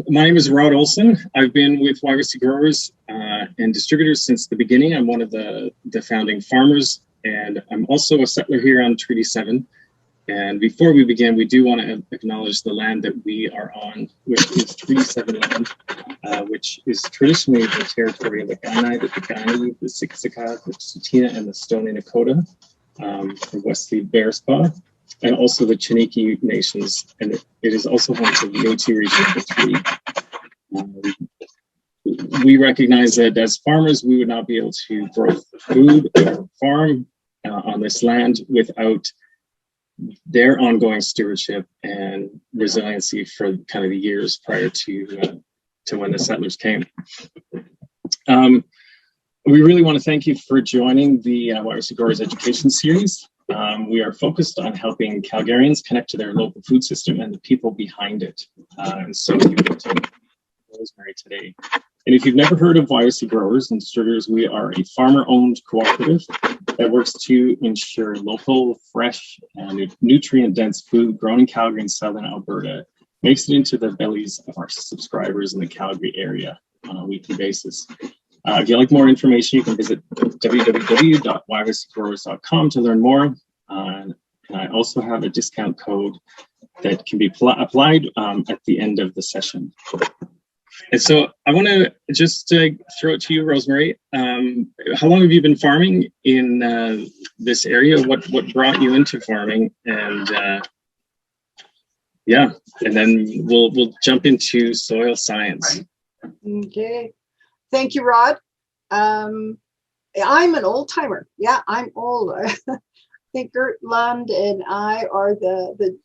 My name is Rod Olson. I've been with YYC Growers and distributors since the beginning. I'm one of the founding farmers, and I'm also a settler here on Treaty 7. And before we begin, we do want to acknowledge the land that we are on, which is Treaty 7 land, which is traditionally the territory of the Kainai, the Piikani, the Siksika, the Tsuut'ina, and the Stoney Nakoda, the Wesley Bearspaw, and also the Chiniki Nations. And it is also home to the Métis region of the Treaty. We recognize that as farmers, we would not be able to grow food or farm on this land without their ongoing stewardship and resiliency for kind of the years prior to when the settlers came. We really want to thank you for joining the YYC Growers Education Series. We are focused on helping Calgarians connect to their local food system and the people behind it. And so we will take Rosemary today. And if you've never heard of YYC Growers and Distributors, we are a farmer-owned cooperative that works to ensure local, fresh, and nutrient-dense food grown in Calgary and southern Alberta makes it into the bellies of our subscribers in the Calgary area on a weekly basis. If you'd like more information, you can visit www.yycgrowers.com to learn more. And I also have a discount code that can be applied at the end of the session. And so I want to just throw it to you, Rosemary. How long have you been farming in this area? What brought you into farming? And yeah, and then we'll jump into soil science. Okay, thank you, Rod. I'm an old timer. Yeah, I'm old. I think Gert Lund and I are the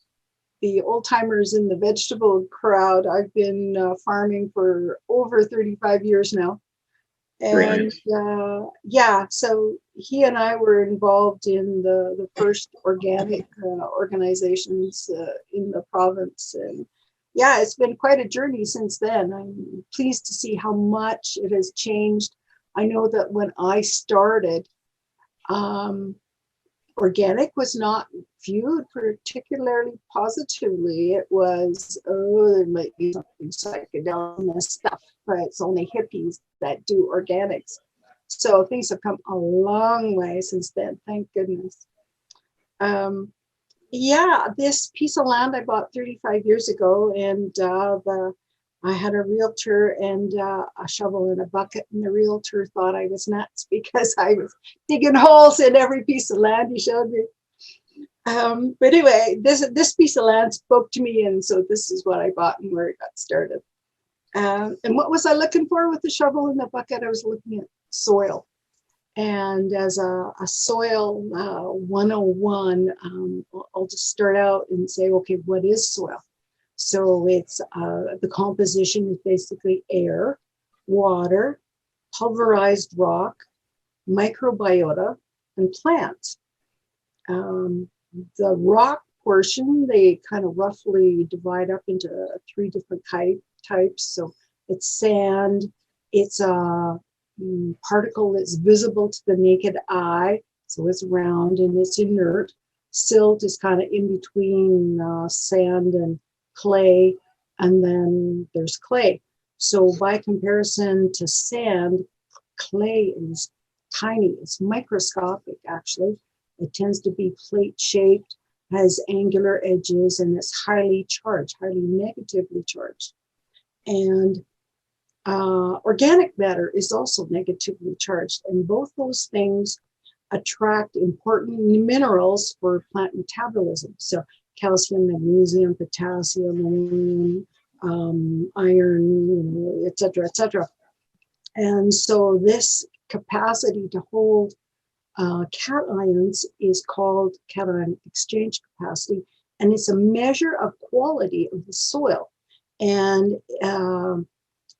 old timers in the vegetable crowd. I've been farming for over 35 years now. And yeah, so he and I were involved in the first organic organizations in the province. And yeah, it's been quite a journey since then. I'm pleased to see how much it has changed. I know that when I started, organic was not viewed particularly positively. It was, oh, there might be something psychedelic stuff, but it's only hippies that do organics. So things have come a long way since then, thank goodness. Yeah, this piece of land I bought 35 years ago, and I had a realtor and a shovel and a bucket, and the realtor thought I was nuts because I was digging holes in every piece of land he showed me. But anyway, this piece of land spoke to me, and so this is what I bought and where it got started. And what was I looking for with the shovel and the bucket? I was looking at soil. And as a soil 101, I'll just start out and say, okay, what is soil? So it's the composition is basically air, water, pulverized rock, microbiota, and plants. The rock portion, they kind of roughly divide up into 3 different types. So it's sand, it's a particle that's visible to the naked eye, so it's round and it's inert. Silt is kind of in between sand and clay, and then there's clay. So by comparison to sand, clay is tiny. It's microscopic, actually. It tends to be plate-shaped, has angular edges, and it's highly charged, highly negatively charged. And organic matter is also negatively charged, and both those things attract important minerals for plant metabolism. So calcium, magnesium, potassium, iron, et cetera, et cetera. And so this capacity to hold cations is called cation exchange capacity, and it's a measure of quality of the soil. And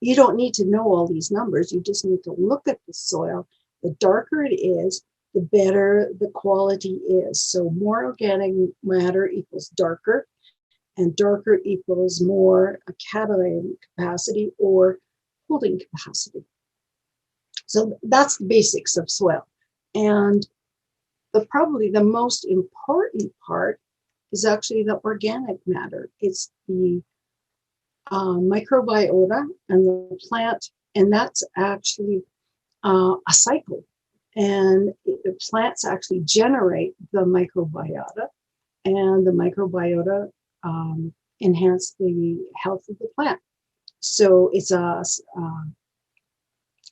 you don't need to know all these numbers. You just need to look at the soil. The darker it is, the better the quality is. So more organic matter equals darker, and darker equals more a cation capacity or holding capacity. So that's the basics of soil. And probably the most important part is actually the organic matter. It's the microbiota and the plant, and that's actually a cycle. And the plants actually generate the microbiota, and the microbiota enhance the health of the plant. So it's a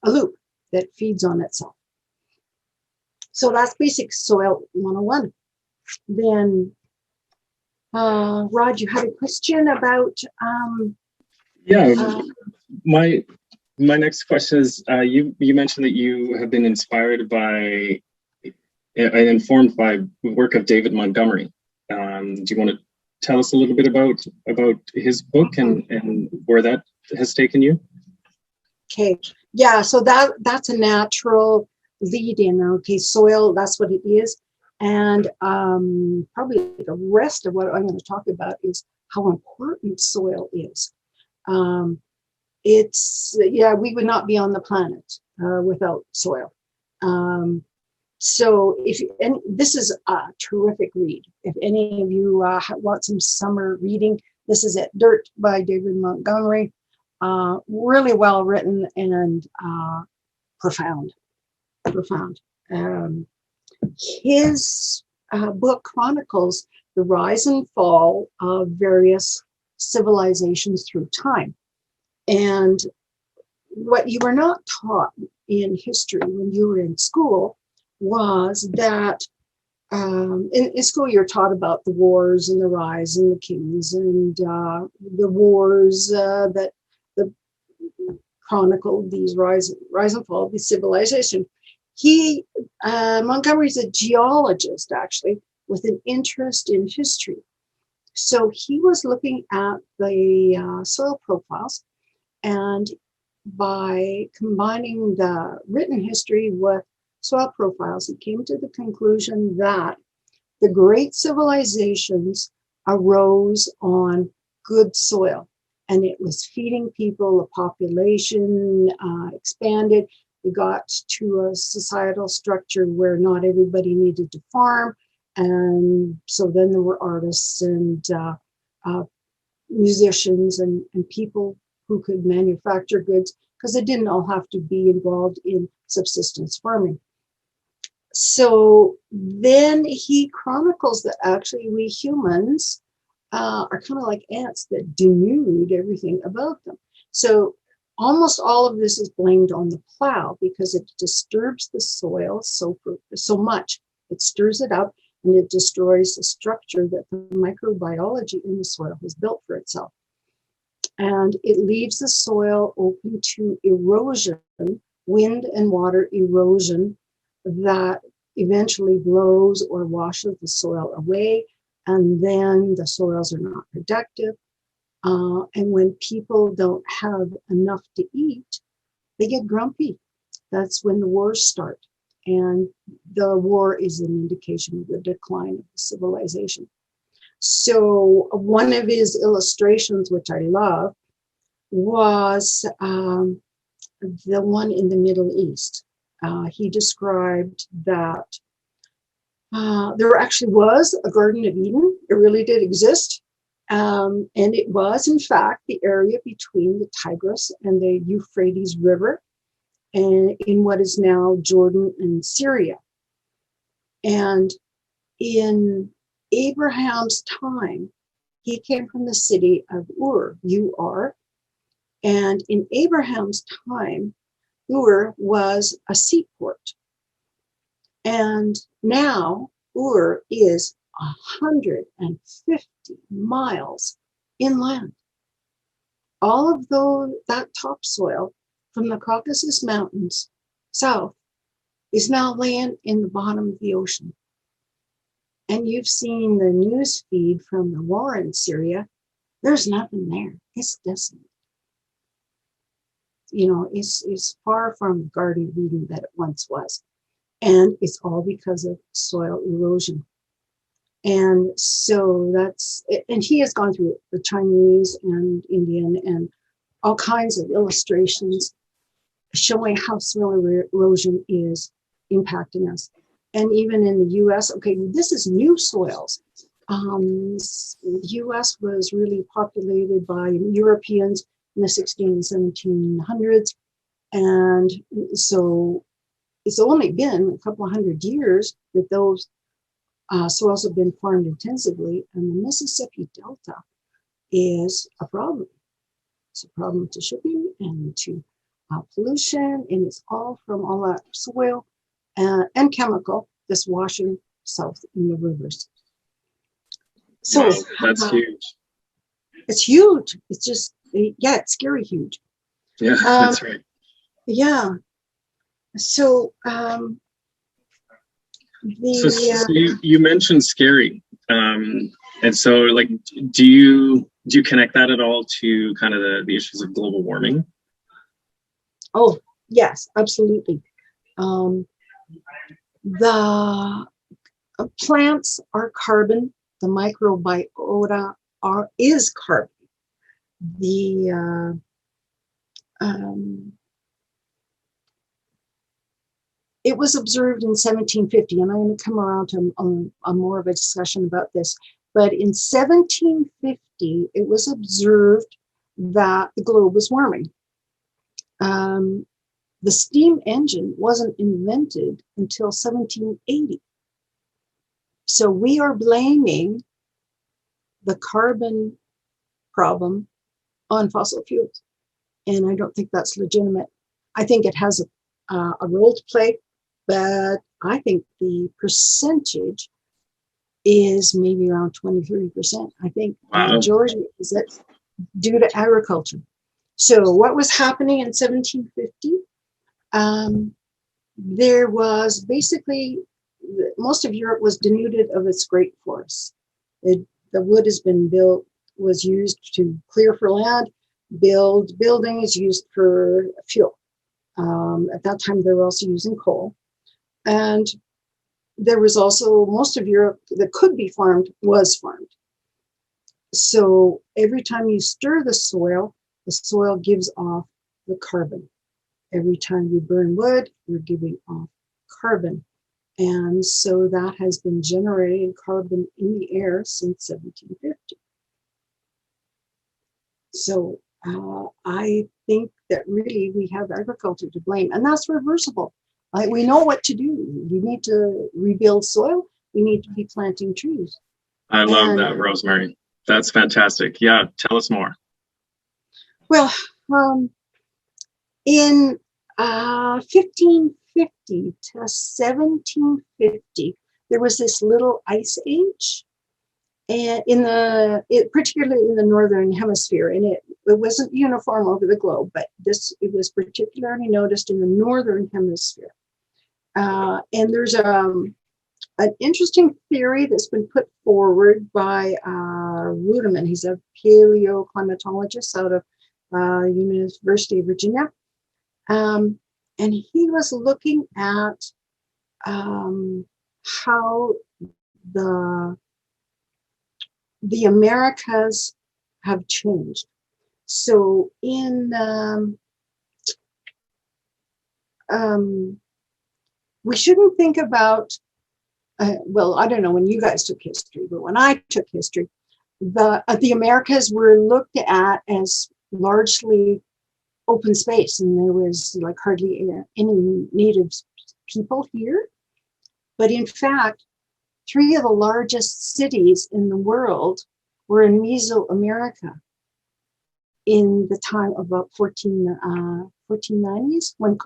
loop that feeds on itself. So that's basic soil 101. Then, Rod, you had a question about Yeah, my next question is, you mentioned that you have been inspired by and informed by the work of David Montgomery. Do you want to tell us a little bit about his book and where that has taken you? Okay, yeah, so that's a natural lead in. Okay, soil, that's what it is. And probably the rest of what I'm going to talk about is how important soil is. We would not be on the planet without soil. So and this is a terrific read. If any of you want some summer reading, this is at Dirt by David Montgomery. Really well written and profound. His book chronicles the rise and fall of various civilizations through time. And what you were not taught in history when you were in school was that in school you're taught about the wars and the rise and the kings and the wars that chronicle these rise and fall of the civilization. Montgomery's a geologist, actually, with an interest in history. So he was looking at the soil profiles, and by combining the written history with soil profiles, he came to the conclusion that the great civilizations arose on good soil, and it was feeding people. The population expanded. We got to a societal structure where not everybody needed to farm, and so then there were artists and musicians and people who could manufacture goods, because they didn't all have to be involved in subsistence farming. So then he chronicles that actually we humans are kind of like ants that denude everything about them. So almost all of this is blamed on the plow because it disturbs the soil so much. It stirs it up and it destroys the structure that the microbiology in the soil has built for itself. And it leaves the soil open to erosion, wind and water erosion, that eventually blows or washes the soil away, and then the soils are not productive. And when people don't have enough to eat, they get grumpy. That's when the wars start. And the war is an indication of the decline of the civilization. So one of his illustrations, which I love, was the one in the Middle East. He described that there actually was a Garden of Eden. It really did exist. And it was, in fact, the area between the Tigris and the Euphrates River, and in what is now Jordan and Syria. And in Abraham's time, he came from the city of Ur, U-R. And in Abraham's time, Ur was a seaport. And now Ur is 150 miles inland. All of that topsoil from the Caucasus Mountains south is now laying in the bottom of the ocean. And you've seen the news feed from the war in Syria. There's nothing there. It's desolate. You know, it's far from the Garden of Eden that it once was. And it's all because of soil erosion. And so and he has gone through the Chinese and Indian and all kinds of illustrations showing how soil erosion is impacting us. And even in the US, okay, this is new soils. The US was really populated by Europeans in the 1700s. And so it's only been a couple of hundred years that those soils have been farmed intensively. And the Mississippi Delta is a problem. It's a problem to shipping and to pollution, and it's all from all that soil and chemical that's washing south in the rivers. So wow, that's huge. It's huge. It's just, yeah, it's scary huge. Yeah, that's right. Yeah. So so you mentioned scary, and so like, do you connect that at all to kind of the issues of global warming? Oh yes, absolutely. The plants are carbon. The microbiota is carbon. It was observed in 1750, and I'm going to come around to more of a discussion about this. But in 1750, it was observed that the globe was warming. The steam engine wasn't invented until 1780. So we are blaming the carbon problem on fossil fuels. And I don't think that's legitimate. I think it has a role to play, but I think the percentage is maybe around 20-30%. I think the majority is it due to agriculture. So what was happening in 1750? There was basically, most of Europe was denuded of its great forests. The wood has been built, was used to clear for land, build buildings, used for fuel. At that time, they were also using coal. And there was also, most of Europe that could be farmed was farmed. So every time you stir the soil gives off the carbon. Every time you burn wood, you're giving off carbon. And so that has been generating carbon in the air since 1750. So I think that really we have agriculture to blame, and that's reversible. We know what to do. We need to rebuild soil. We need to be planting trees. I love that, Rosemary. That's fantastic. Yeah, tell us more. Well, in 1550 to 1750, there was this little ice age, and particularly in the northern hemisphere, and it wasn't uniform over the globe, but it was particularly noticed in the northern hemisphere. And there's an interesting theory that's been put forward by Ruderman. He's a paleoclimatologist out of University of Virginia. And he was looking at how the Americas have changed. So we shouldn't think about, well, I don't know when you guys took history, but when I took history, the Americas were looked at as largely open space, and there was like hardly any native people here. But in fact, 3 of the largest cities in the world were in Mesoamerica in the time of about 1490s, when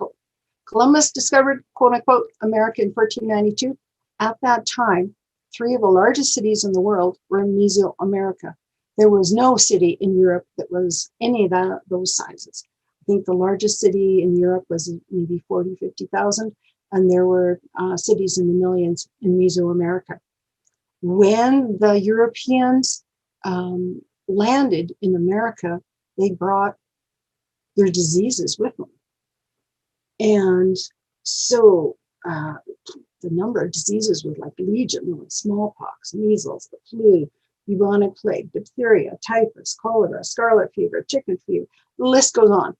Columbus discovered, quote unquote, America in 1492. At that time, 3 of the largest cities in the world were in Mesoamerica. There was no city in Europe that was any of those sizes. I think the largest city in Europe was maybe 40, 50,000, and there were cities in the millions in Mesoamerica. When the Europeans landed in America, they brought their diseases with them. And so the number of diseases was like legion, like smallpox, measles, the flu, bubonic plague, diphtheria, typhus, cholera, scarlet fever, chicken fever, the list goes on.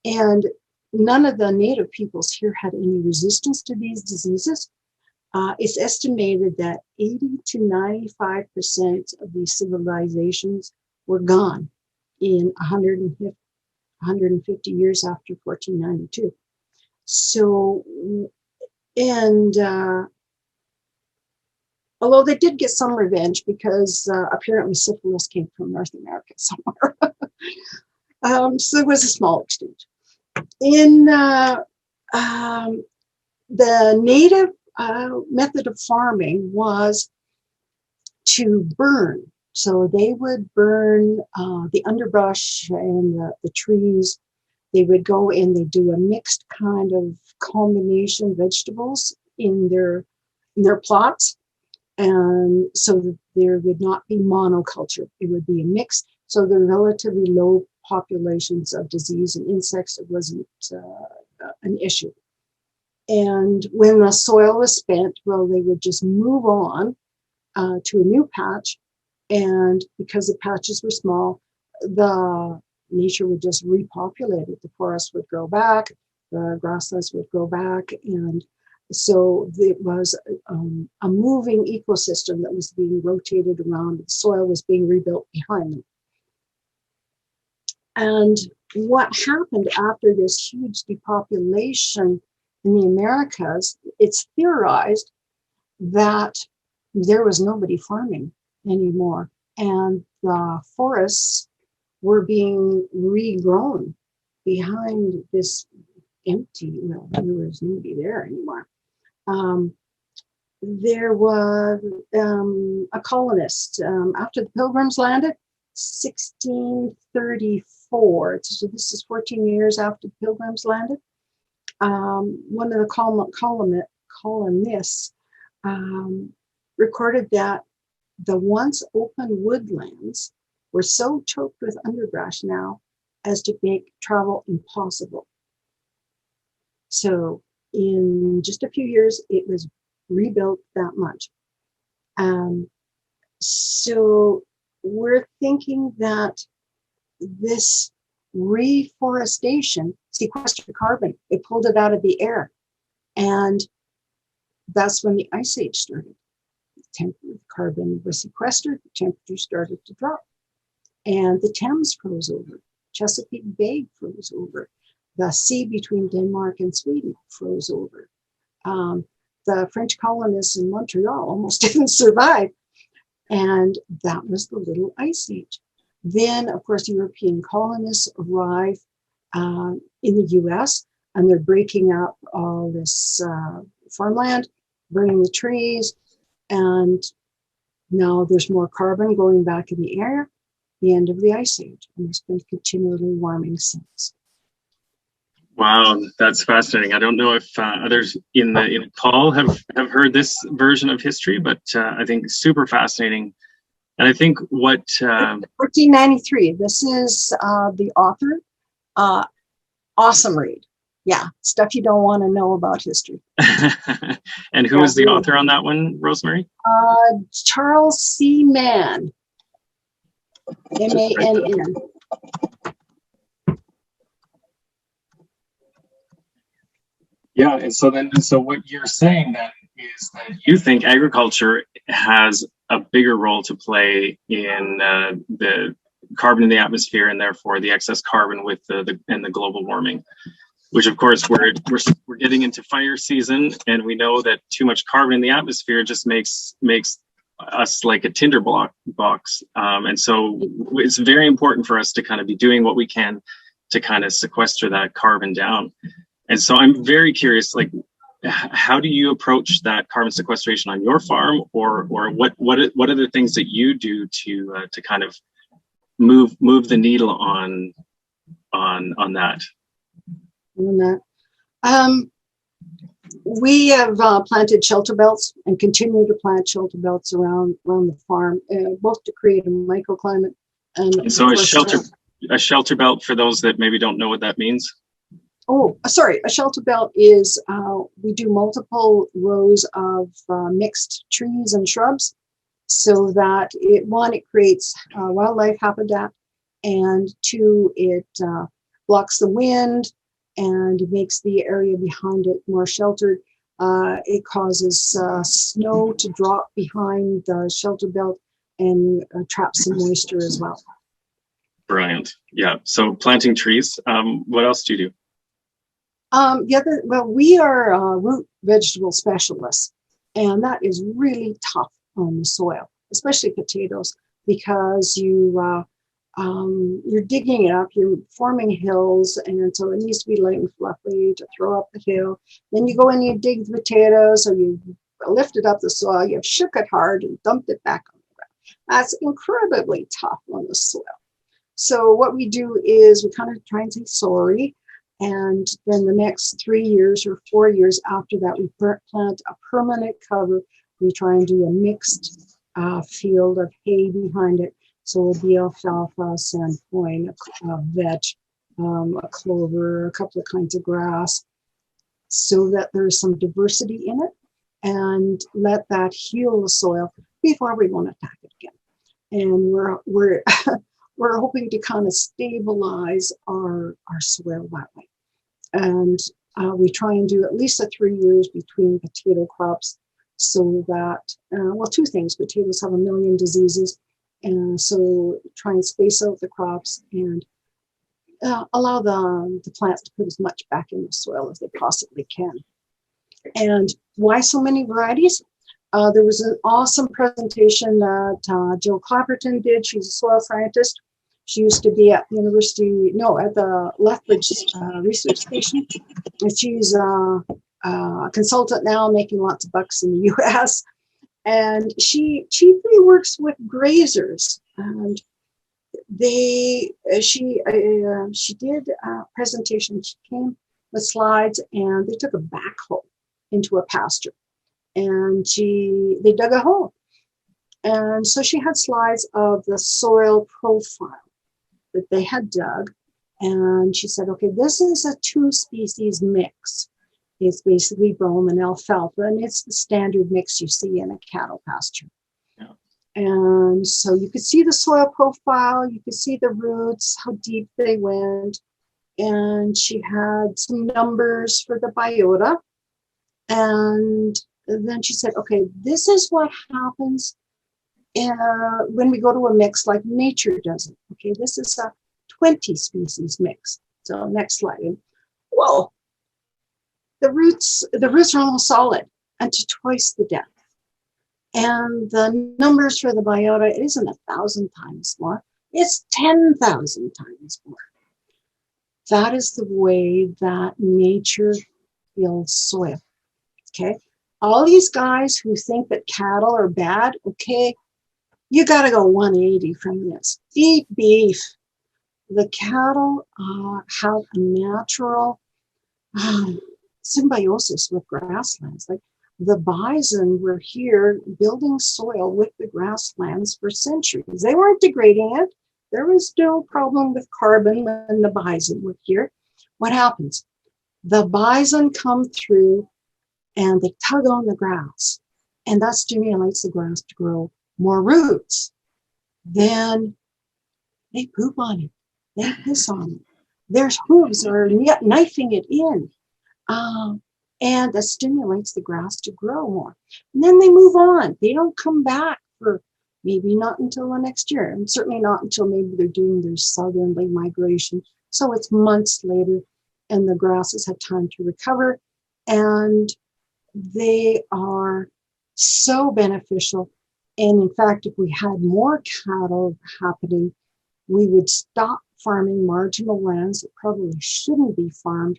And none of the native peoples here had any resistance to these diseases. It's estimated that 80 to 95% of these civilizations were gone in 150 years after 1492. So, and although they did get some revenge because apparently syphilis came from North America somewhere. So it was a small exchange. In the native method of farming was to burn. So they would burn the underbrush and the trees. They would go and they do a mixed kind of combination of vegetables in their plots. And so that there would not be monoculture. It would be a mix. So the relatively low populations of disease and insects, it wasn't an issue. And when the soil was spent, well, they would just move on to a new patch. And because the patches were small, the nature would just repopulate it. The forest would grow back, the grasslands would grow back. And so it was a moving ecosystem that was being rotated around. The soil was being rebuilt behind them. And what happened after this huge depopulation in the Americas, it's theorized that there was nobody farming anymore. And the forests were being regrown behind this empty, well, there was nobody there anymore. There was a colonist after the Pilgrims landed, 1634. So this is 14 years after the Pilgrims landed. One of the colonists recorded that the once open woodlands were so choked with underbrush now as to make travel impossible. So in just a few years, it was rebuilt that much. So we're thinking that this reforestation sequestered carbon. It pulled it out of the air. And that's when the Ice Age started. Carbon was sequestered, the temperature started to drop. And the Thames froze over. Chesapeake Bay froze over. The sea between Denmark and Sweden froze over. The French colonists in Montreal almost didn't survive. And that was the Little Ice Age. Then, of course, European colonists arrive in the US, and they're breaking up all this farmland, burning the trees, and now there's more carbon going back in the air, the end of the Ice Age, and it's been continually warming since. Wow, that's fascinating. I don't know if others in the call have heard this version of history, but I think super fascinating. And I think what 1493. This is the author. Awesome read. Yeah, stuff you don't want to know about history. And who is the author on that one, Rosemary? Charles C. Mann. M-A-N-N. Yeah, and so what you're saying then is that you think agriculture has a bigger role to play in the carbon in the atmosphere, and therefore the excess carbon with the global warming, which of course we're getting into fire season, and we know that too much carbon in the atmosphere just makes us like a tinder box, and so it's very important for us to kind of be doing what we can to kind of sequester that carbon down. And so I'm very curious, like, how do you approach that carbon sequestration on your farm, or what are the things that you do to kind of move the needle on that? We have planted shelter belts and continue to plant shelter belts around the farm, both to create a microclimate and so a shelter belt, for those that maybe don't know what that means. Oh, sorry. A shelter belt is we do multiple rows of mixed trees and shrubs, so that it creates wildlife habitat, and two, it blocks the wind and makes the area behind it more sheltered. It causes snow to drop behind the shelter belt and trap some moisture as well. Brilliant. Yeah. So planting trees. What else do you do? Well, we are root vegetable specialists, and that is really tough on the soil, especially potatoes, because you're digging it up, you're forming hills, and so it needs to be light and fluffy to throw up the hill. Then you go and you dig the potatoes, or you lifted up the soil, you've shook it hard and dumped it back on the ground. That's incredibly tough on the soil. So what we do is we kind of try and say sorry, and then the next 3 years or 4 years after that, we plant a permanent cover. We try and do a mixed field of hay behind it. So it'll be alfalfa, sandpoint, a vetch, a clover, a couple of kinds of grass, so that there's some diversity in it, and let that heal the soil before we want to attack it again. And we're we're hoping to kind of stabilize our soil that way. And we try and do at least 3 years between potato crops, so that, well, two things: potatoes have a million diseases. And so try and space out the crops and allow the plants to put as much back in the soil as they possibly can. And why so many varieties? There was an awesome presentation that Jill Clapperton did. She's a soil scientist. She used to be at the at the Lethbridge Research Station. And she's a consultant now, making lots of bucks in the US. And she chiefly works with grazers, and she did a presentation. She came with slides, and they took a backhoe into a pasture, and they dug a hole, and so she had slides of the soil profile that they had dug, and she said, okay, this is a 2-species mix. It's basically brome and alfalfa, and it's the standard mix you see in a cattle pasture. Yeah. And so you could see the soil profile, you could see the roots, how deep they went, and she had some numbers for the biota. And then she said, okay, this is what happens when we go to a mix like nature does it. Okay, this is a 20-species mix. So next slide. Whoa. The roots are almost solid and to twice the depth. And the numbers for the biota isn't 1,000 times more, it's 10,000 times more. That is the way that nature builds soil. Okay. All these guys who think that cattle are bad, okay, you got to go 180 from this. Eat beef. The cattle have a natural symbiosis with grasslands. Like the bison were here building soil with the grasslands for centuries. They weren't degrading it. There was no problem with carbon when the bison were here. What happens? The bison come through and they tug on the grass, and that stimulates the grass to grow more roots. Then they poop on it. They piss on it. Their hooves are knifing it in. And that stimulates the grass to grow more. And then they move on. They don't come back for maybe not until the next year, and certainly not until maybe they're doing their southerly migration. So it's months later, and the grasses have time to recover, and they are so beneficial. And in fact, if we had more cattle happening, we would stop farming marginal lands that probably shouldn't be farmed,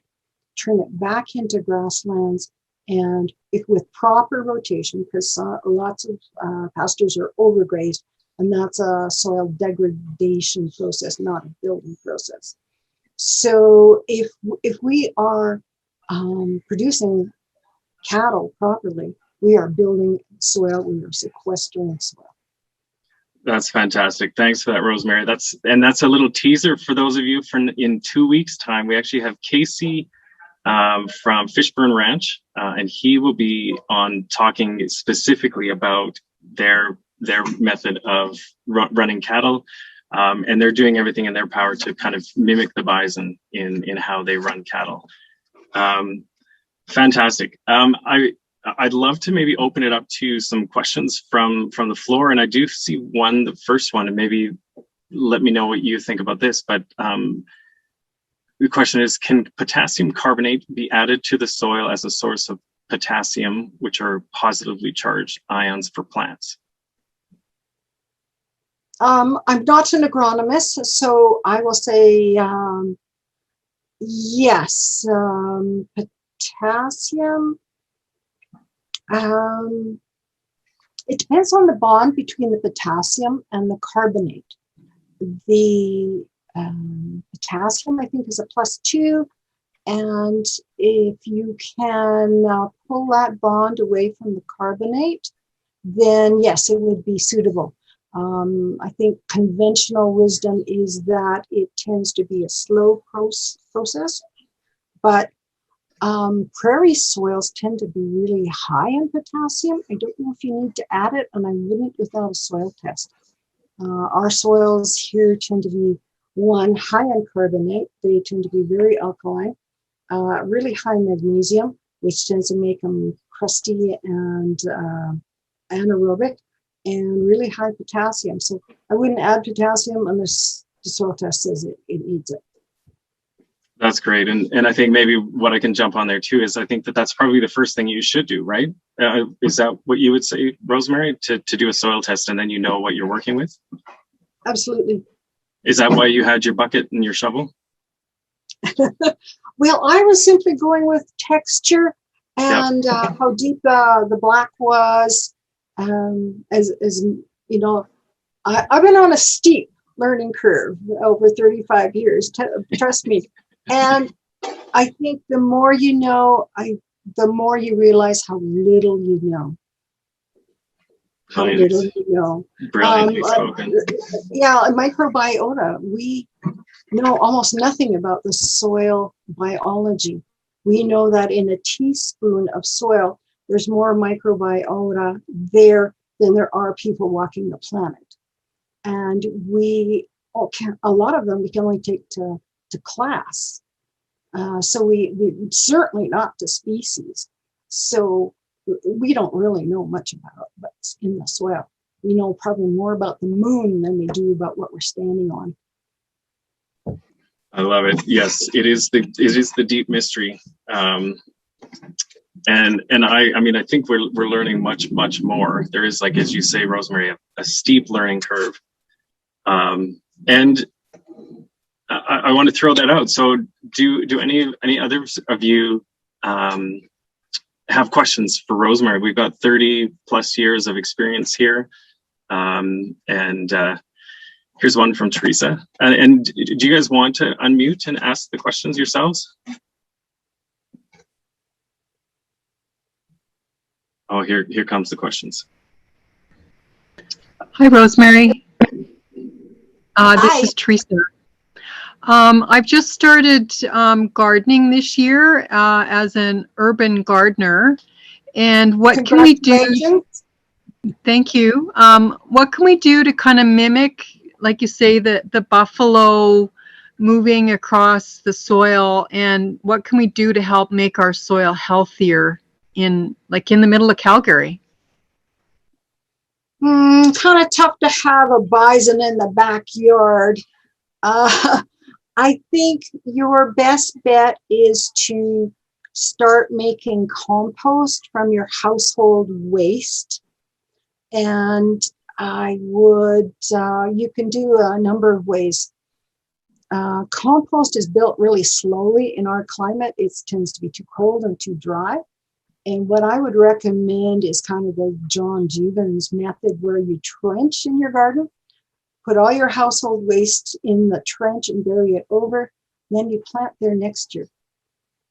turn it back into grasslands, and if with proper rotation, because lots of pastures are overgrazed, and that's a soil degradation process, not a building process. So if we are producing cattle properly, we are building soil, we are sequestering soil. That's fantastic. Thanks for that, Rosemary. That's a little teaser for those of you in 2 weeks' time. We actually have Casey from Fishburne Ranch, and he will be on talking specifically about their method of running cattle, and they're doing everything in their power to kind of mimic the bison in how they run cattle. Fantastic. I'd love to maybe open it up to some questions from the floor, and I do see one, the first one, and maybe let me know what you think about this. But the question is, can potassium carbonate be added to the soil as a source of potassium, which are positively charged ions for plants? I'm not an agronomist, so I will say yes. Potassium, it depends on the bond between the potassium and the carbonate. The potassium, I think, is a +2, and if you can pull that bond away from the carbonate, then yes, it would be suitable. I think conventional wisdom is that it tends to be a slow process, but prairie soils tend to be really high in potassium. I don't know if you need to add it, and I wouldn't without a soil test. Our soils here tend to be, one, high in carbonate. They tend to be very alkaline, really high magnesium, which tends to make them crusty and anaerobic, and really high potassium. So I wouldn't add potassium unless the soil test says it needs it. That's great. And I think maybe what I can jump on there too is I think that that's probably the first thing you should do, right? Is that what you would say, Rosemary, to do a soil test and then you know what you're working with? Absolutely. Is that why you had your bucket and your shovel? Well, I was simply going with texture and how deep the black was. As you know, I've been on a steep learning curve over 35 years, trust me. And I think the more you know, the more you realize how little you know. How little you know. Brilliantly spoken. Yeah, microbiota. We know almost nothing about the soil biology. We know that in a teaspoon of soil, there's more microbiota there than there are people walking the planet. And a lot of them we can only take to class. So we certainly not to species. So we don't really know much about what's in the soil. We know probably more about the moon than we do about what we're standing on. I love it. Yes, it is the deep mystery. And I mean, I think we're learning much more. There is, like, as you say, Rosemary, a steep learning curve. And I want to throw that out. So do any others of you have questions for Rosemary? We've got 30 plus years of experience here. And here's one from Teresa. And do you guys want to unmute and ask the questions yourselves? Oh, here comes the questions. Hi, Rosemary. Hi. This is Teresa. I've just started gardening this year as an urban gardener. And what can we do? Thank you. What can we do to kind of mimic, like you say, the buffalo moving across the soil? And what can we do to help make our soil healthier in the middle of Calgary? Kind of tough to have a bison in the backyard. I think your best bet is to start making compost from your household waste. And you can do a number of ways. Compost is built really slowly in our climate. It tends to be too cold and too dry. And what I would recommend is kind of the John Juvens method, where you trench in your garden, put all your household waste in the trench and bury it over, then you plant there next year.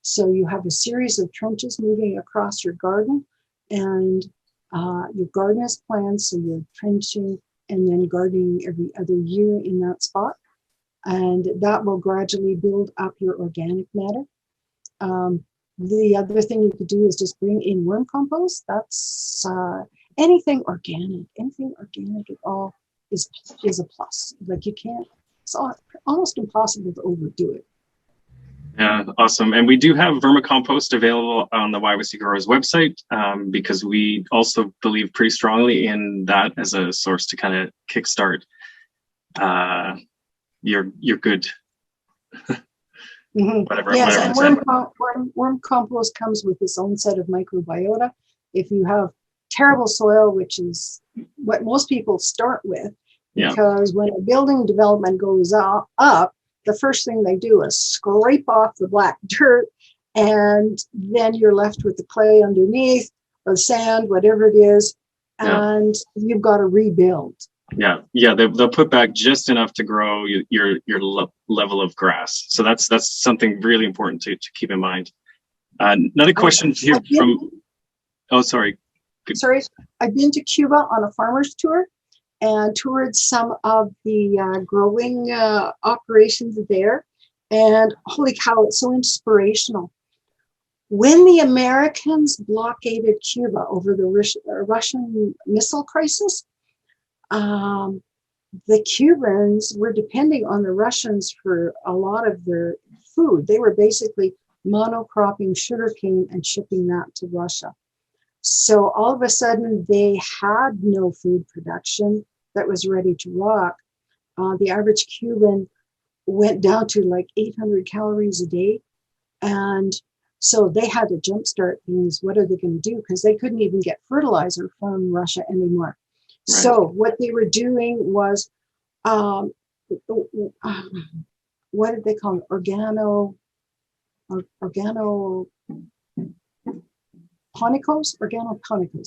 So you have a series of trenches moving across your garden, and your garden is planned, so you're trenching and then gardening every other year in that spot. And that will gradually build up your organic matter. The other thing you could do is just bring in worm compost. That's anything organic at all is a plus. Like, you can't, it's almost impossible to overdo it. Yeah, awesome. And we do have vermicompost available on the YYC Growers website, because we also believe pretty strongly in that as a source to kind of kickstart your good whatever. Yes, whatever and worm compost comes with its own set of microbiota. If you have terrible soil, which is what most people start with, because when a building development goes up, the first thing they do is scrape off the black dirt, and then you're left with the clay underneath or sand, whatever it is, and you've got to rebuild. They'll put back just enough to grow your level of grass. So that's something really important to keep in mind. Another question here from. Oh, sorry. Sorry, I've been to Cuba on a farmer's tour and toured some of the growing operations there. And holy cow, it's so inspirational. When the Americans blockaded Cuba over the Russian missile crisis, the Cubans were depending on the Russians for a lot of their food. They were basically monocropping sugarcane and shipping that to Russia. So all of a sudden, they had no food production that was ready to rock. The average Cuban went down to like 800 calories a day. And so they had to jumpstart things. What are they going to do? Because they couldn't even get fertilizer from Russia anymore. Right. So what they were doing was, what did they call it? Organoponicos,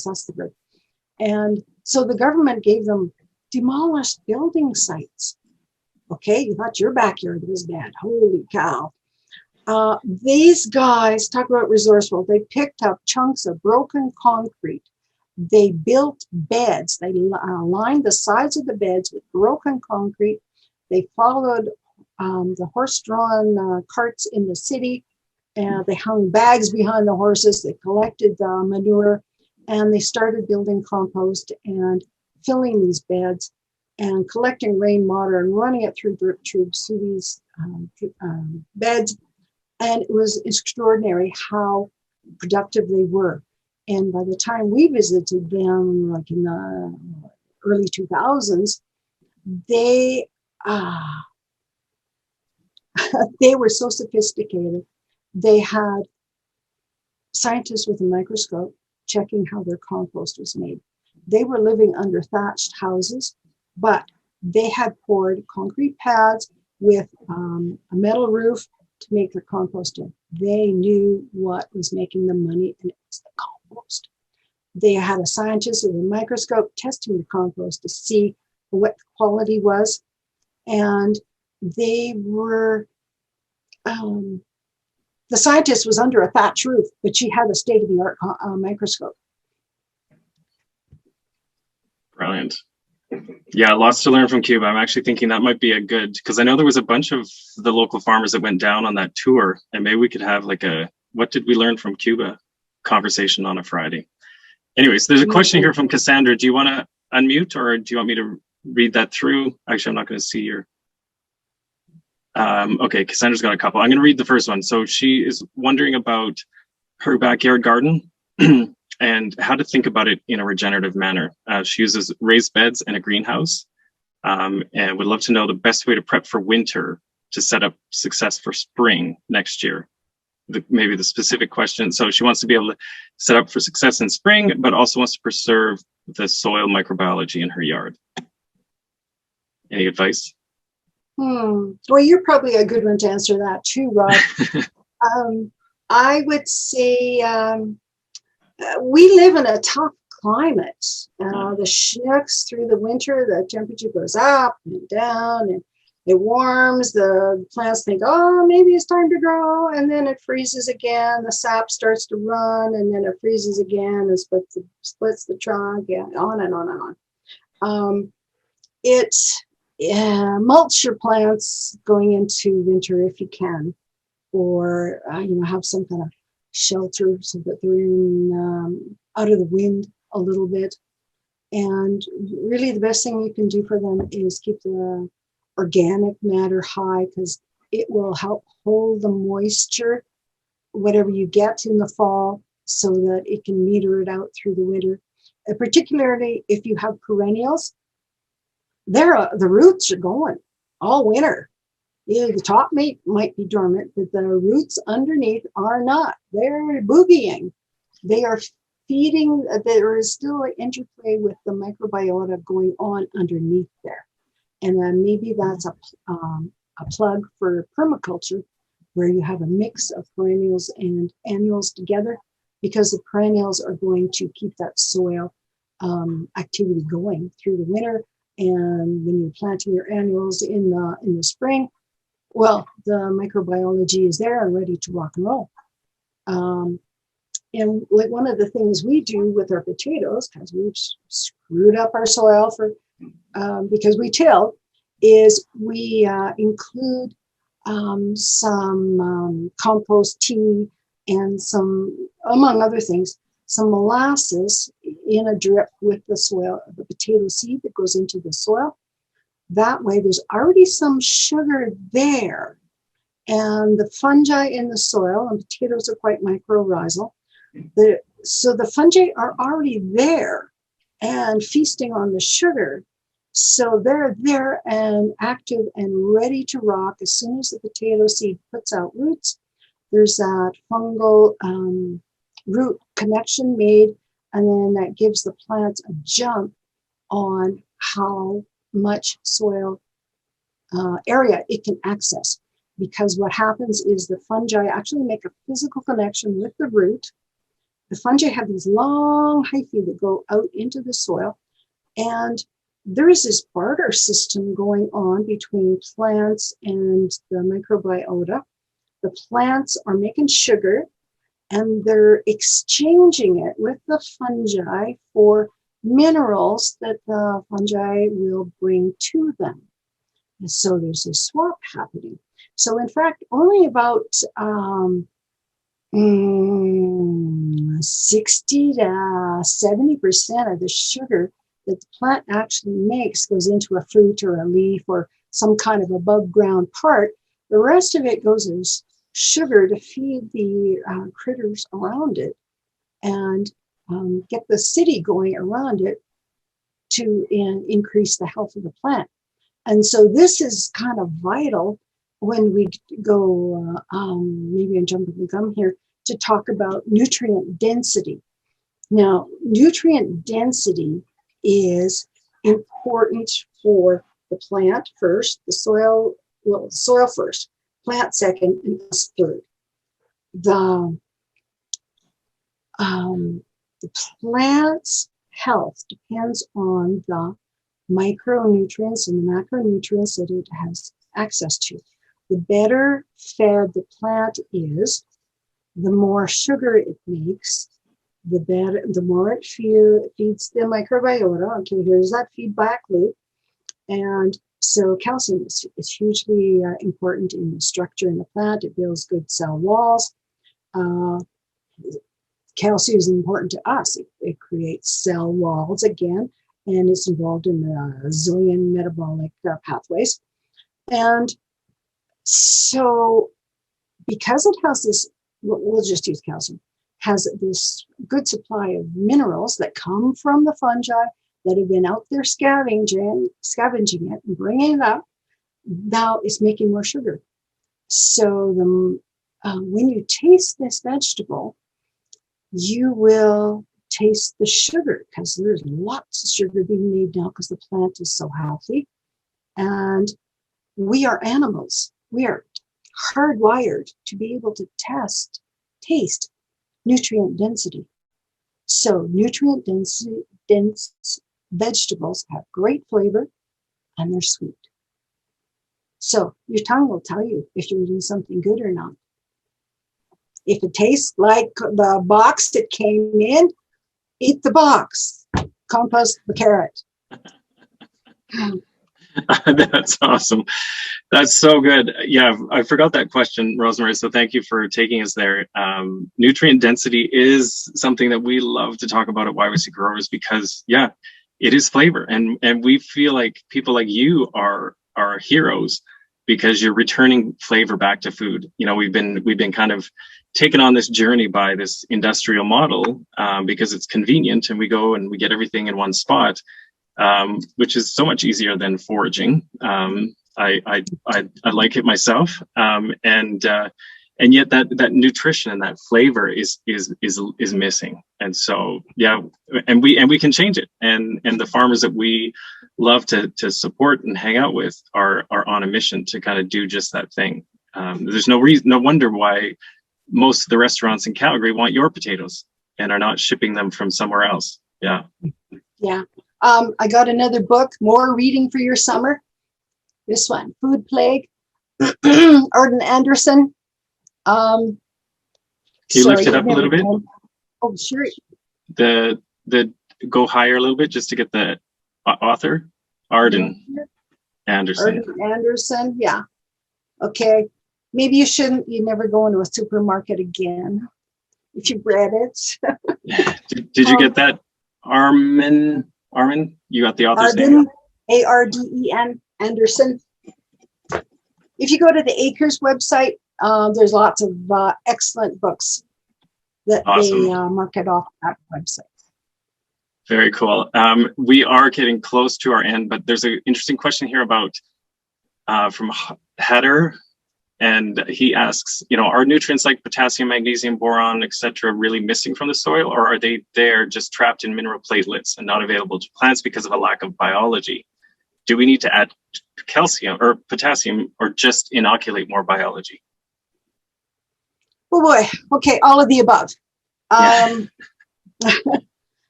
that's the word. And so the government gave them demolished building sites. Okay, you thought your backyard was bad. Holy cow. These guys, talk about resourceful, they picked up chunks of broken concrete. They built beds. They lined the sides of the beds with broken concrete. They followed the horse-drawn carts in the city, and they hung bags behind the horses. They collected the manure, and they started building compost and filling these beds and collecting rainwater and running it through drip tubes through these beds. And it was extraordinary how productive they were. And by the time we visited them, like in the early 2000s, they were so sophisticated. They had scientists with a microscope checking how their compost was made. They were living under thatched houses, but they had poured concrete pads with a metal roof to make their compost in. They knew what was making them money, and it was the compost. They had a scientist with a microscope testing the compost to see what the quality was, and they were, the scientist was under a thatch roof, but she had a state-of-the-art microscope. Brilliant. Yeah, lots to learn from Cuba. I'm actually thinking that might be a good, because I know there was a bunch of the local farmers that went down on that tour, and maybe we could have like a, what did we learn from Cuba conversation on a Friday. Anyways, there's a question here from Cassandra. Do you want to unmute, or do you want me to read that through? Actually, I'm not going to see your, okay, Cassandra's got a couple. I'm going to read the first one. So she is wondering about her backyard garden and how to think about it in a regenerative manner. She uses raised beds and a greenhouse, and would love to know the best way to prep for winter to set up success for spring next year. Maybe the specific question. So she wants to be able to set up for success in spring, but also wants to preserve the soil microbiology in her yard. Any advice? Well, you're probably a good one to answer that too, Rob. I would say we live in a tough climate. The shifts through the winter, the temperature goes up and down, and it warms. The plants think, oh, maybe it's time to grow, and then it freezes again. The sap starts to run, and then it freezes again and splits the trunk, and on and on and on. Mulch your plants going into winter if you can, or have some kind of shelter so that they're in out of the wind a little bit. And really the best thing you can do for them is keep the organic matter high, because it will help hold the moisture, whatever you get in the fall, so that it can meter it out through the winter. And particularly if you have perennials, the roots are going all winter. Yeah, the top might be dormant, but the roots underneath are not. They're boogieing. They are feeding. There is still an interplay with the microbiota going on underneath there. And then maybe that's a plug for permaculture, where you have a mix of perennials and annuals together, because the perennials are going to keep that soil activity going through the winter. And when you're planting your annuals in the spring, well, the microbiology is there and ready to rock and roll. And like one of the things we do with our potatoes, because we've screwed up our soil because we till, is we include some compost tea and some, among other things, some molasses in a drip with the soil, the potato seed that goes into the soil. That way there's already some sugar there, and the fungi in the soil, and potatoes are quite mycorrhizal, so the fungi are already there and feasting on the sugar. So they're there and active and ready to rock. As soon as the potato seed puts out roots, there's that fungal root connection made, and then that gives the plants a jump on how much soil area it can access. Because what happens is the fungi actually make a physical connection with the root. The fungi have these long hyphae that go out into the soil, and there is this barter system going on between plants and the microbiota. The plants are making sugar, and they're exchanging it with the fungi for minerals that the fungi will bring to them. And so there's a swap happening. So in fact, only about 60 to 70% of the sugar that the plant actually makes goes into a fruit or a leaf or some kind of above ground part. The rest of it goes as sugar to feed the critters around it and get the city going around it to increase the health of the plant. And so this is kind of vital when we go, maybe I'm jumping the gun here, to talk about nutrient density. Now, nutrient density is important for the plant first, the soil, well, soil first, plant second, and us third. The plant's health depends on the micronutrients and the macronutrients that it has access to. The better fed the plant is, the more sugar it makes, the better, the more it feeds the microbiota. Okay, here's that feedback loop. And so calcium is hugely important in the structure in the plant. It builds good cell walls. Calcium is important to us. It creates cell walls again, and it's involved in the zillion metabolic pathways. And so because it has this, we'll just use calcium, has this good supply of minerals that come from the fungi that have been out there scavenging it and bringing it up, now it's making more sugar. So when you taste this vegetable, you will taste the sugar, because there's lots of sugar being made now because the plant is so healthy. And we are animals. We are hardwired to be able to taste nutrient density. So nutrient dense vegetables have great flavor and they're sweet. So your tongue will tell you if you're eating something good or not. If it tastes like the box that came in, eat the box, compost the carrot. That's awesome. That's so good. Yeah, I forgot that question, Rosemary. So thank you for taking us there. Nutrient density is something that we love to talk about at YYC Growers because, yeah, it is flavor. And we feel like people like you are heroes because you're returning flavor back to food. You know, we've been kind of taken on this journey by this industrial model, because it's convenient and we go and we get everything in one spot, which is so much easier than foraging. I like it myself, and yet that nutrition and that flavor is missing. And so yeah, and we can change it. And the farmers that we love to support and hang out with are on a mission to kind of do just that thing. There's no wonder why most of the restaurants in Calgary want your potatoes and are not shipping them from somewhere else. Yeah. Yeah. I got another book, more reading for your summer. This one, Food Plague, Arden Anderson. Can you lift it up a little bit? Oh, sure. The go higher a little bit just to get the author. Arden Anderson. Arden Anderson, yeah. Okay. Maybe you never go into a supermarket again if you've read it. Did you get that? Armin, you got the author's name? Arden Anderson. If you go to the Acres website, there's lots of excellent books that they market off that website. Very cool. We are getting close to our end, but there's an interesting question here about from Hatter, and he asks, you know, are nutrients like potassium, magnesium, boron, etc., really missing from the soil, or are they there just trapped in mineral platelets and not available to plants because of a lack of biology? Do we need to add calcium or potassium, or just inoculate more biology? Oh boy. Okay, all of the above.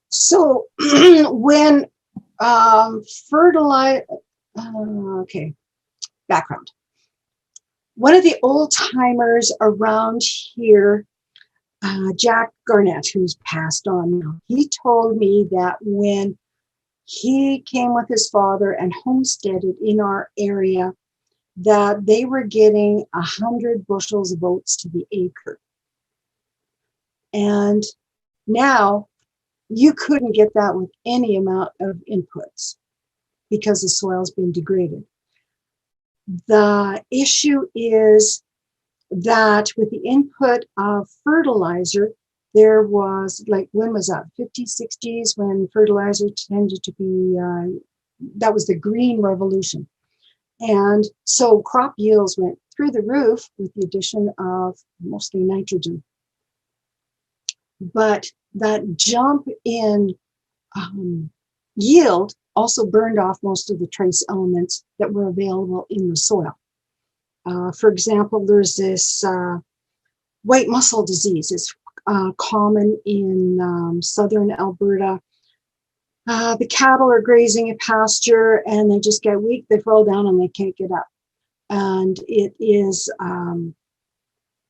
So when background. One of the old timers around here, Jack Garnett, who's passed on now, he told me that when he came with his father and homesteaded in our area, that they were getting 100 bushels of oats to the acre. And now you couldn't get that with any amount of inputs because the soil's been degraded. The issue is that with the input of fertilizer, there was, like, when was that? 50s, 60s, when fertilizer tended to be, that was the green revolution. And so crop yields went through the roof with the addition of mostly nitrogen. But that jump in yield also burned off most of the trace elements that were available in the soil. For example, there's this white mussel disease. It's common in southern Alberta. The cattle are grazing a pasture and they just get weak, they fall down and they can't get up. And it is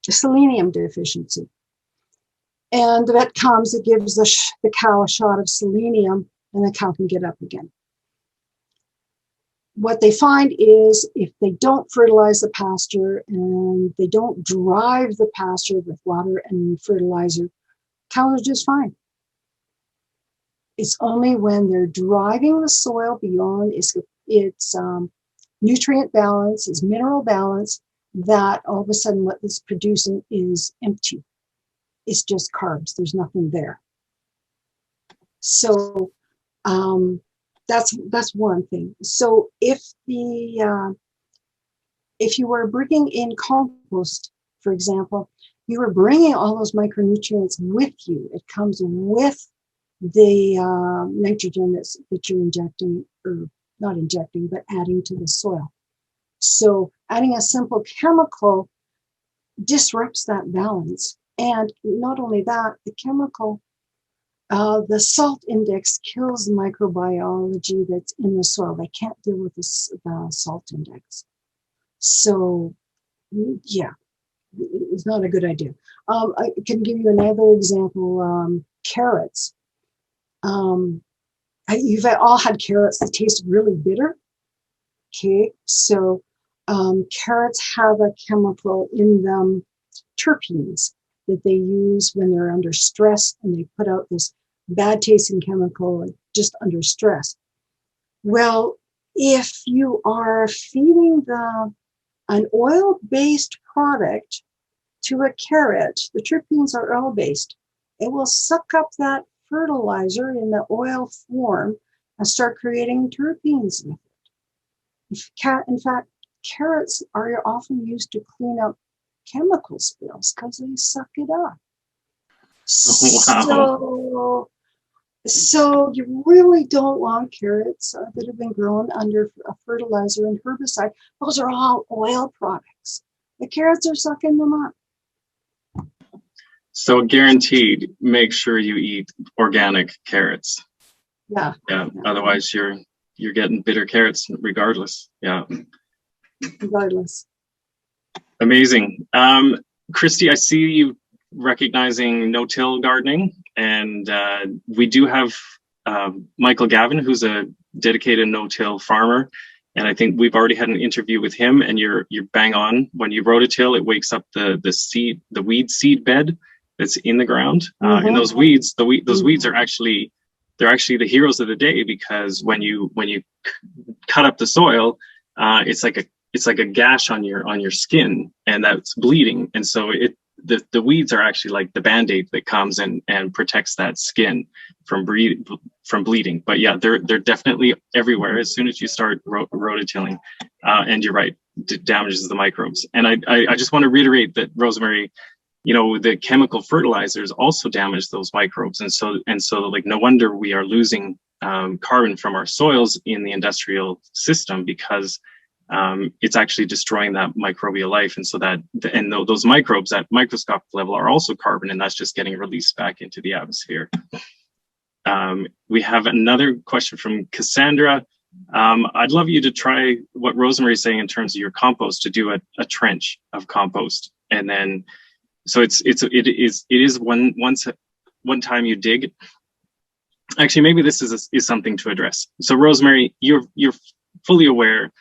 selenium deficiency. And the vet comes, it gives the cow a shot of selenium and the cow can get up again. What they find is if they don't fertilize the pasture and they don't drive the pasture with water and fertilizer, cows are just fine. It's only when they're driving the soil beyond its nutrient balance, its mineral balance, that all of a sudden what it's producing is empty. It's just carbs. There's nothing there. So that's one thing. So if you were bringing in compost, for example, you were bringing all those micronutrients with you. It comes with the nitrogen that you're injecting, or not injecting, but adding to the soil. So adding a simple chemical disrupts that balance. And not only that, the chemical, the salt index kills the microbiology that's in the soil. They can't deal with the salt index. So, yeah, it's not a good idea. I can give you another example, carrots. You've all had carrots that taste really bitter. Okay, so carrots have a chemical in them, terpenes, that they use when they're under stress, and they put out this bad tasting chemical just under stress. Well, if you are feeding the an oil-based product to a carrot, the terpenes are oil-based, it will suck up that fertilizer in the oil form and start creating terpenes with it. In fact, carrots are often used to clean up chemical spills because they suck it up. Wow. So you really don't want carrots that have been grown under a fertilizer and herbicide. Those are all oil products. The carrots are sucking them up. So guaranteed, make sure you eat organic carrots. Yeah. Otherwise, you're getting bitter carrots regardless. Yeah. Regardless. Amazing. Christy, I see you recognizing no-till gardening, and we do have Michael Gavin, who's a dedicated no-till farmer, and I think we've already had an interview with him. And you're bang on. When you rototill, it wakes up the weed seed bed that's in the ground, and those weeds, those weeds are actually the heroes of the day, because when you cut up the soil, it's like a gash on your skin, and that's bleeding, and so the weeds are actually like the Band-Aid that comes and protects that skin from bleeding. But yeah, they're definitely everywhere as soon as you start rototilling, and you're right, it damages the microbes. And I just want to reiterate that, Rosemary, the chemical fertilizers also damage those microbes, and so like, no wonder we are losing carbon from our soils in the industrial system, because it's actually destroying that microbial life. And so those microbes at microscopic level are also carbon, and that's just getting released back into the atmosphere. We have another question from Cassandra. I'd love you to try what Rosemary is saying in terms of your compost, to do a trench of compost, and then so it is one time you dig. Actually, maybe this is something to address. So Rosemary, you're fully aware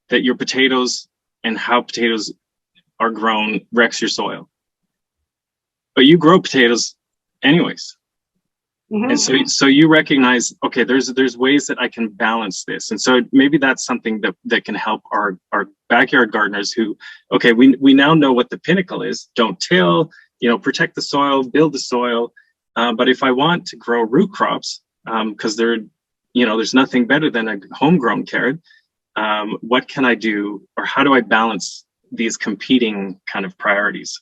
that your potatoes and how potatoes are grown wrecks your soil, but you grow potatoes anyways. And so you recognize, okay, there's ways that I can balance this. And so maybe that's something that can help our backyard gardeners who, okay, we now know what the pinnacle is. Don't till, protect the soil, build the soil. But if I want to grow root crops, because there's nothing better than a homegrown carrot, what can I do, or how do I balance these competing kind of priorities?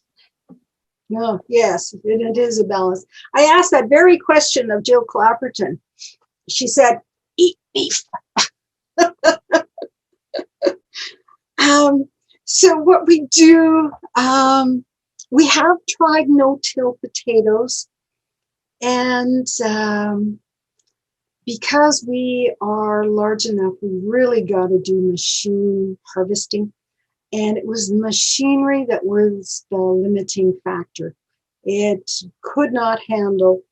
No, yes, it is a balance. I asked that very question of Jill Clapperton. She said, eat beef. So what we do, we have tried no-till potatoes, and because we are large enough, we really got to do machine harvesting. And it was the machinery that was the limiting factor. It could not handle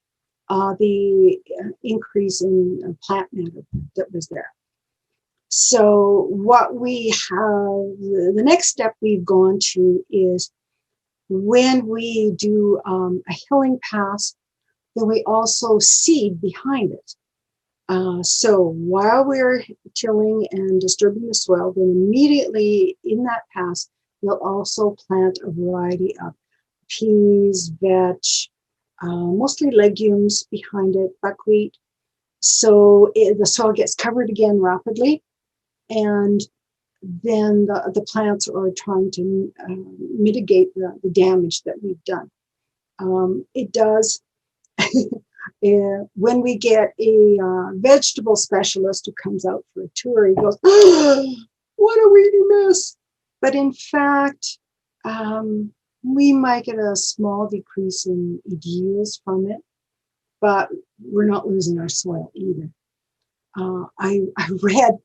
the increase in plant matter that was there. So what we have, the next step we've gone to is, when we do a hilling pass, then we also seed behind it. So while we're tilling and disturbing the soil, then immediately in that pass, we'll also plant a variety of peas, vetch, mostly legumes behind it, buckwheat. So the soil gets covered again rapidly, and then the plants are trying to mitigate the damage that we've done. It does. When we get a vegetable specialist who comes out for a tour, he goes, oh, what a weedy mess. But in fact, we might get a small decrease in yields from it, but we're not losing our soil either. I read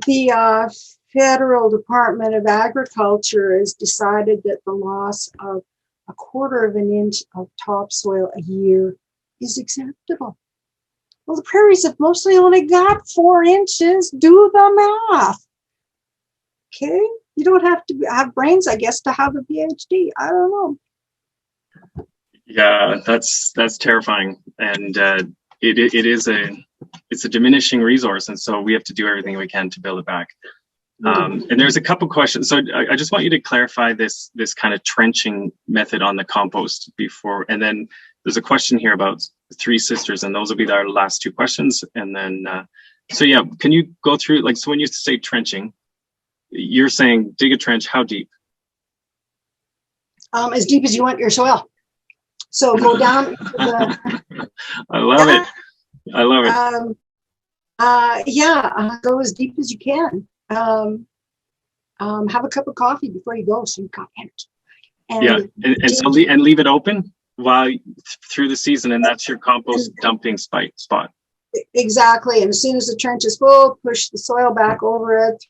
the Federal Department of Agriculture has decided that the loss of 1/4 of an inch of topsoil a year is acceptable. Well, the prairies have mostly only got 4 inches. Do the math. Okay? You don't have to have brains, I guess, to have a PhD. I don't know. Yeah, that's terrifying, and it's a diminishing resource, and so we have to do everything we can to build it back. And there's a couple questions. So I just want you to clarify this kind of trenching method on the compost before, and then there's a question here about Three Sisters, and those will be our last two questions. And then, so yeah, can you go through, like, so when you say trenching, you're saying dig a trench, how deep? As deep as you want your soil. So go down into the, I love it. I love it. Go as deep as you can. Have a cup of coffee before you go, so you've got energy. And leave it open while through the season, and that's your compost dumping spot. Exactly. And as soon as the trench is full, push the soil back over it,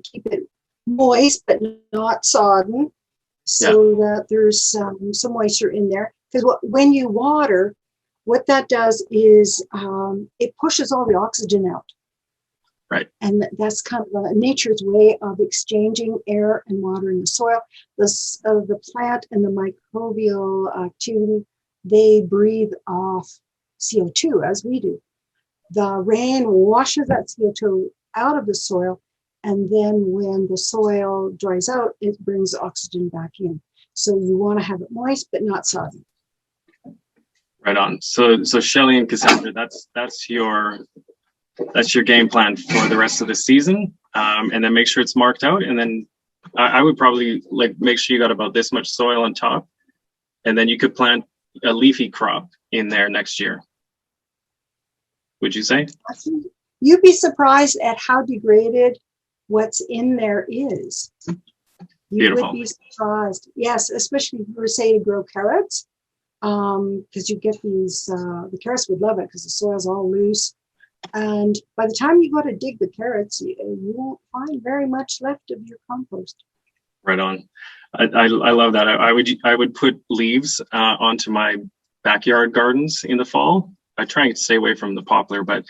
keep it moist but not sodden, so that there's some moisture in there. Because when you water, what that does is it pushes all the oxygen out. Right. And that's kind of nature's way of exchanging air and water in the soil. The plant and the microbial activity, they breathe off CO2 as we do. The rain washes that CO2 out of the soil, and then when the soil dries out, it brings oxygen back in. So you want to have it moist but not soggy. Right on. So Shelley and Cassandra, that's your game plan for the rest of the season, and then make sure it's marked out. And then I would probably make sure you got about this much soil on top, and then you could plant a leafy crop in there next year. Would you say? You'd be surprised at how degraded what's in there is. Beautiful. Would be surprised. Yes, especially if you were, say, to grow carrots, because you get these, the carrots would love it because the soil's all loose. And by the time you go to dig the carrots, you won't find very much left of your compost. Right on. I love that. I would put leaves onto my backyard gardens in the fall. I try and stay away from the poplar, but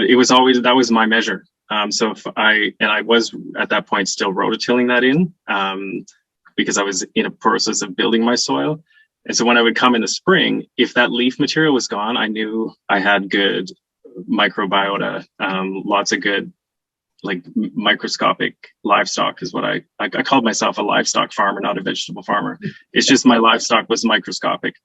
it was always, that was my measure. So I was at that point still rototilling that in, because I was in a process of building my soil. And so when I would come in the spring, if that leaf material was gone, I knew I had good microbiota, lots of good, microscopic livestock is what I called myself a livestock farmer, not a vegetable farmer. It's just my livestock was microscopic.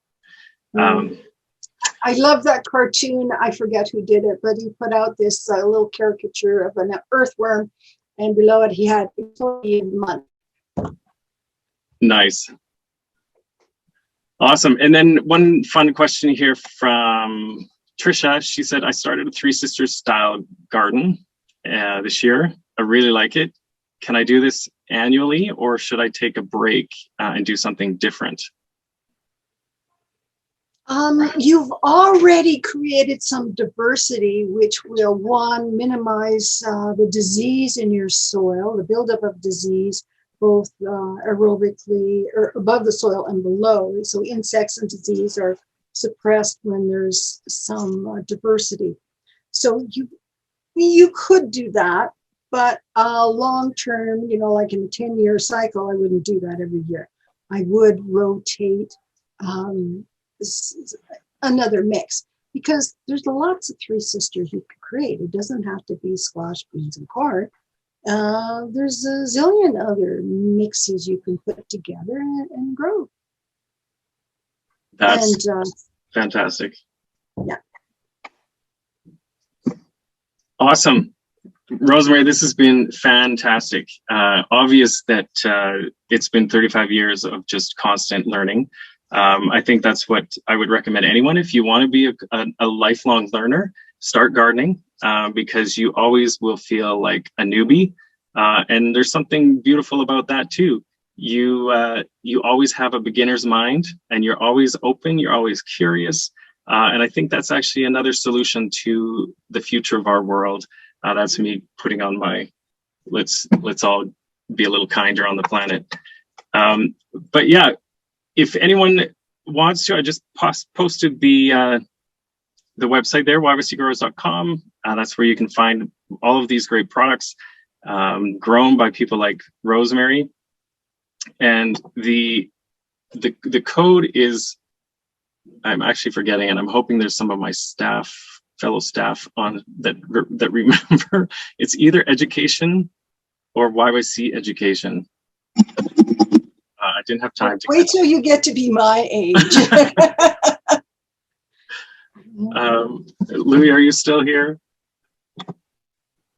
I love that cartoon. I forget who did it, but he put out this little caricature of an earthworm, and below it he had a month. Nice. Awesome. And then one fun question here from Trisha. She said, I started a Three Sisters style garden this year. I really like it. Can I do this annually, or should I take a break and do something different? You've already created some diversity, which will, one, minimize the disease in your soil, the buildup of disease, both aerobically or above the soil and below. So insects and disease are suppressed when there's some diversity. So you could do that, but long term, like in a 10-year cycle, I wouldn't do that every year. I would rotate another mix, because there's lots of Three Sisters you could create. It doesn't have to be squash, beans, and corn. There's a zillion other mixes you can put together and grow. That's fantastic. Yeah. Awesome. Rosemary, this has been fantastic. Obvious that it's been 35 years of just constant learning. I think that's what I would recommend anyone. If you want to be a lifelong learner, start gardening, because you always will feel like a newbie. And there's something beautiful about that too. You always have a beginner's mind, and you're always open, you're always curious. And I think that's actually another solution to the future of our world. That's me putting on my, let's all be a little kinder on the planet. But yeah, if anyone wants to, I just posted the website there, YYCgrowers.com. That's where you can find all of these great products grown by people like Rosemary. And the code is, I'm actually forgetting, and I'm hoping there's some of my fellow staff on that remember. It's either education or YYC education? I didn't have time to wait till you get to be my age. Louis, are you still here?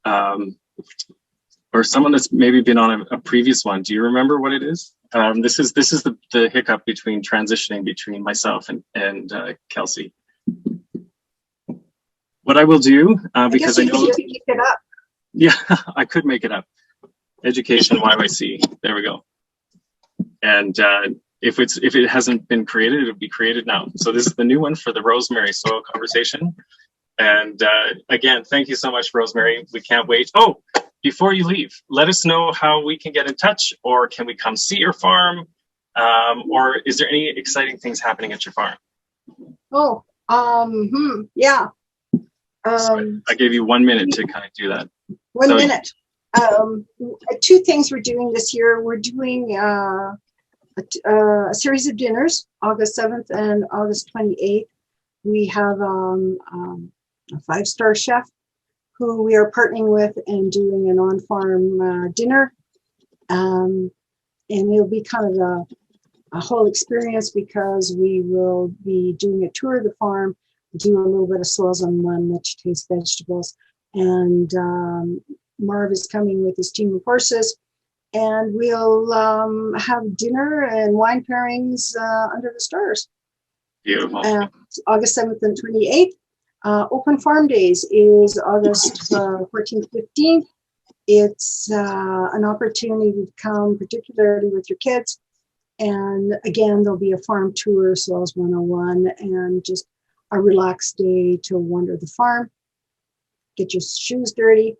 Or someone that's maybe been on a previous one. Do you remember what it is? This is the hiccup between transitioning between myself and Kelsey. What I will do, because I know you can make it up. Yeah, I could make it up. Education YYC. There we go. And if it hasn't been created, it'll be created now. So this is the new one for the Rosemary soil conversation. And again, thank you so much, Rosemary. We can't wait. Oh, before you leave, let us know how we can get in touch, or can we come see your farm? Or is there any exciting things happening at your farm? Oh, yeah. I gave you 1 minute to kind of do that. 1 minute. 2 things we're doing this year. We're doing a series of dinners, August 7th and August 28th. We have a 5-star chef who we are partnering with and doing an on-farm dinner. And it'll be kind of a whole experience, because we will be doing a tour of the farm, do a little bit of soils on one, let you taste vegetables. And Marv is coming with his team of horses, and we'll have dinner and wine pairings under the stars. Beautiful. August 7th and 28th. Open Farm Days is August 14th, 15th. It's an opportunity to come, particularly with your kids. And again, there'll be a farm tour, Soils 101, and just a relaxed day to wander the farm, get your shoes dirty.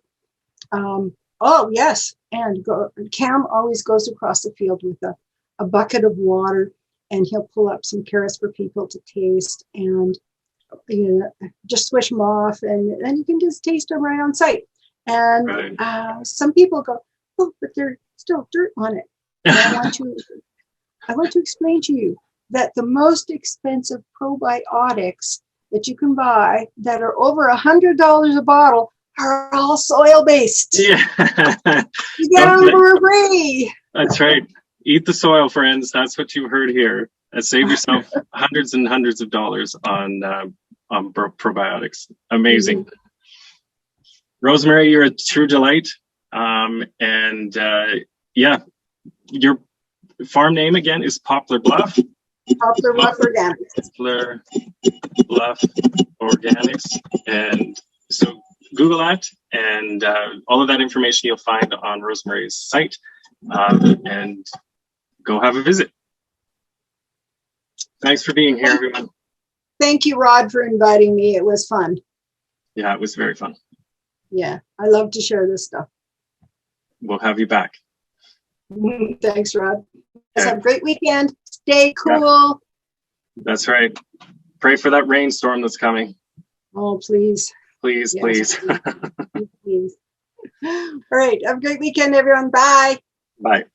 Oh, yes. And Cam always goes across the field with a bucket of water, and he'll pull up some carrots for people to taste, and just swish them off, and then you can just taste them right on site. And some people go, oh, but there's still dirt on it. And I want to explain to you that the most expensive probiotics that you can buy that are over $100 a bottle are all soil-based. Yeah. You get them for free. That's right. Eat the soil, friends. That's what you heard here. Save yourself hundreds and hundreds of dollars on probiotics. Amazing. Mm-hmm. Rosemary, you're a true delight. Yeah, your farm name again is Poplar Bluff. Poplar Bluff Organics. Poplar Bluff Organics. And so Google that, and all of that information you'll find on Rosemary's site, and go have a visit. Thanks for being here, everyone. Thank you, Rod, for inviting me. It was fun. Yeah, it was very fun. Yeah, I love to share this stuff. We'll have you back. Thanks, Rod. Okay. Have a great weekend. Stay cool. Yeah. That's right. Pray for that rainstorm that's coming. Oh, please. Please, yes, please. Please. All right. Have a great weekend, everyone. Bye. Bye.